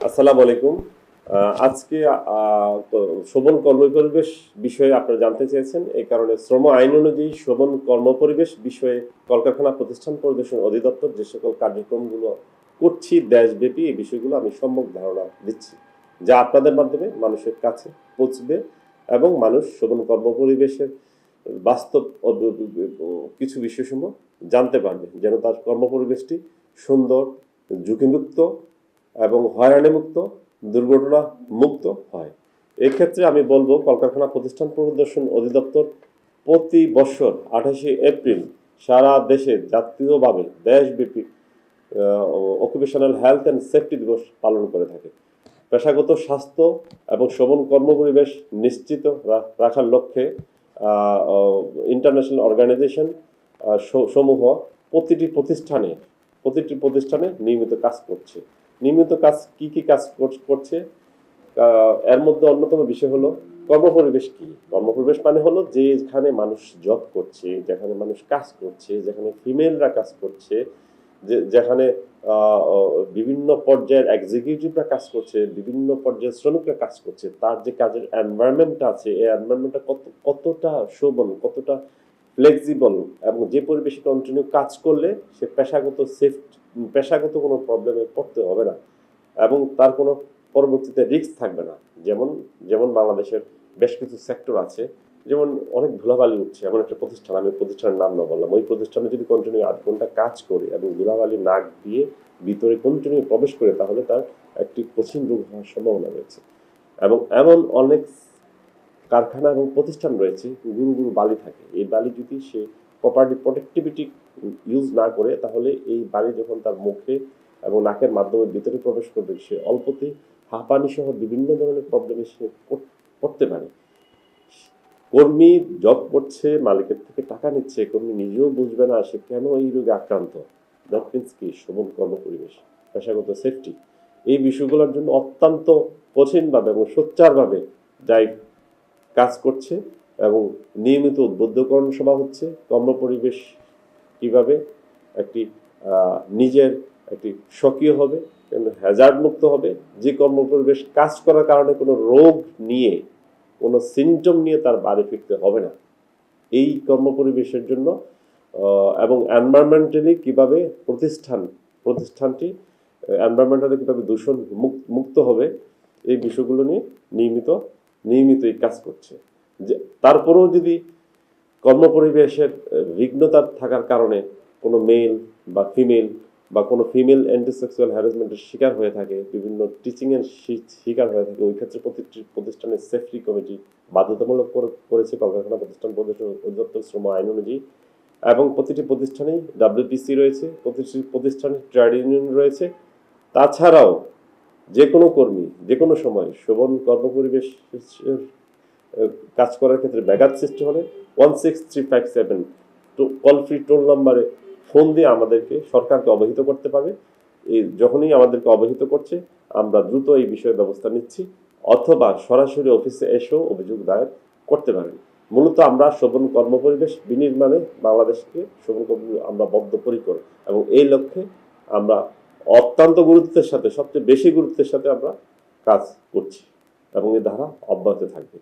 আসসালামু আলাইকুম। আজকে শোভন কর্মপরিবেশ বিষয়ে আপনারা জানতে চেয়েছেন। এই কারণে শ্রম আইন অনুযায়ী শোভন কর্মপরিবেশ বিষয়ে কলকারখানা প্রতিষ্ঠান পরিদর্শন অধিদপ্তর যে সকল কার্যক্রমগুলো করছি দেশব্যাপী, এই বিষয়গুলো আমি সম্যক ধারণা দিচ্ছি, যা আপনাদের মাধ্যমে মানুষের কাছে পৌঁছবে এবং মানুষ শোভন কর্মপরিবেশের বাস্তব কিছু বিষয়সমূহ জানতে পারবে, যেন তার কর্মপরিবেশটি সুন্দর, ঝুঁকিমুক্ত এবং হয়রানিমুক্ত, দুর্ঘটনা মুক্ত হয়। এক্ষেত্রে আমি বলবো কলকারখানা প্রতিষ্ঠান পরিদর্শন অধিদপ্তর প্রতি বছর 28শে এপ্রিল সারা দেশে জাতীয়ভাবে দেশব্যাপী অকুপেশনাল হেলথ অ্যান্ড সেফটি দিবস পালন করে থাকে। পেশাগত স্বাস্থ্য এবং শোভন কর্মপরিবেশ নিশ্চিত রাখার লক্ষ্যে ইন্টারন্যাশনাল অর্গানাইজেশন সমূহ প্রতিটি প্রতিষ্ঠানে নিয়মিত কাজ করছে। নিয়মিত কাজ কি কাজ করছে, এর মধ্যে অন্যতম বিষয় হলো কর্মপরিবেশ কি। কর্মপরিবেশ মানে হলো যেখানে মানুষ জব করছে, যেখানে মানুষ কাজ করছে, যেখানে ফিমেলরা কাজ করছে, যেখানে বিভিন্ন পর্যায়ের এক্সিকিউটিভরা কাজ করছে, বিভিন্ন পর্যায়ের শ্রমিকরা কাজ করছে, তার যে কাজের এনভায়রনমেন্টটা আছে, এই এনভায়রনমেন্টটা কতটা শোভন, কতটা ফ্লেক্সিবল, এবং যে পরিবেশে কন্টিনিউ কাজ করলে সে পেশাগত কোনো প্রবলেমে পড়তে হবে না এবং তার কোনো পরবর্তীতে রিস্ক থাকবে না। যেমন যেমন বাংলাদেশের বেশ কিছু সেক্টর আছে, যেমন অনেক ধুলাবালি উঠছে এমন একটা প্রতিষ্ঠান, আমি প্রতিষ্ঠানের নাম না বললাম, ওই প্রতিষ্ঠানে যদি কন্টিনিউ 8 ঘন্টা কাজ করে এবং ধুলাবালি নাক দিয়ে ভিতরে কন্টিনিউ প্রবেশ করে, তাহলে তার একটি কঠিন রোগ হওয়ার সম্ভাবনা রয়েছে। এবং এমন অনেক কারখানা এবং প্রতিষ্ঠান রয়েছে গুরু গুরু বালি থাকে, এই বালি যদি সে প্রপারলি প্রোটেক্টিভিটি ইউজ না করে, তাহলে এই বালি যখন তার মুখে এবং নাকের মাধ্যমে ভিতরে প্রবেশ করবে, সে অল্পতেই হাঁপানি সহ বিভিন্ন ধরনের প্রবলেমে সে পড়তে পারে। কর্মী জব করছে, মালিকের থেকে টাকা নিচ্ছে, কর্মী নিজেও বুঝবে না সে কেন এই রোগে আক্রান্ত। দ্যাট মিনস কি শোভন কর্মপরিবেশ, পেশাগত সেফটি, এই বিষয়গুলোর জন্য অত্যন্ত কঠিনভাবে এবং সোচ্চারভাবে যাই কাজ করছে এবং নিয়মিত উদ্বুদ্ধকরণ সভা হচ্ছে। কর্মপরিবেশ কিভাবে একটি নিজের একটি স্বকীয় হবে, হ্যাজার্ড মুক্ত হবে, যে কর্মপরিবেশ কাজ করার কারণে কোনো রোগ নিয়ে, কোনো সিমটম নিয়ে তার বাড়ি ফিরতে হবে না, এই কর্মপরিবেশের জন্য এবং এনভায়রনমেন্টালি কীভাবে প্রতিষ্ঠানটি এনভায়রনমেন্টালি কীভাবে দূষণ মুক্ত হবে, এই বিষয়গুলো নিয়ে নিয়মিত এই কাজ করছে। যে তারপরেও যদি কর্মপরিবেশের বিঘ্নতা থাকার কারণে কোনো মেল বা ফিমেল বা কোনো ফিমেল অ্যান্টিসেক্সুয়াল হ্যারাসমেন্টের শিকার হয়ে থাকে, বিভিন্ন টিচিংয়ের শিকার হয়ে থাকে, ওই ক্ষেত্রে প্রতিটি প্রতিষ্ঠানের সেফটি কমিটি বাধ্যতামূলক করেছে কলকারখানা প্রতিষ্ঠান অধিদপ্তর শ্রম আইন অনুযায়ী। এবং প্রতিটি প্রতিষ্ঠানেই ডাব্লিউপিসি রয়েছে, প্রতিটি প্রতিষ্ঠানে ট্রেড ইউনিয়ন রয়েছে। তাছাড়াও যে কোনো কর্মী যে কোনো সময় শোভন কর্মপরিবেশ কাজ করার ক্ষেত্রে ব্যাঘাত সৃষ্টি হলে 16357 কল ফ্রি টোল নাম্বারে ফোন দিয়ে আমাদেরকে, সরকারকে অবহিত করতে পারবে। এই যখনই আমাদেরকে অবহিত করছে, আমরা দ্রুত এই বিষয়ে ব্যবস্থা নিচ্ছি, অথবা সরাসরি অফিসে এসেও অভিযোগ দায়ের করতে পারেন। মূলত আমরা শোভন কর্মপরিবেশ বিনির্মাণে বাংলাদেশকে শোভন আমরা বদ্ধপরিকর, এবং এই লক্ষ্যে আমরা অত্যন্ত গুরুত্বের সাথে, সবচেয়ে বেশি গুরুত্বের সাথে আমরা কাজ করছি এবং এই ধারা অব্যাহত থাকবে।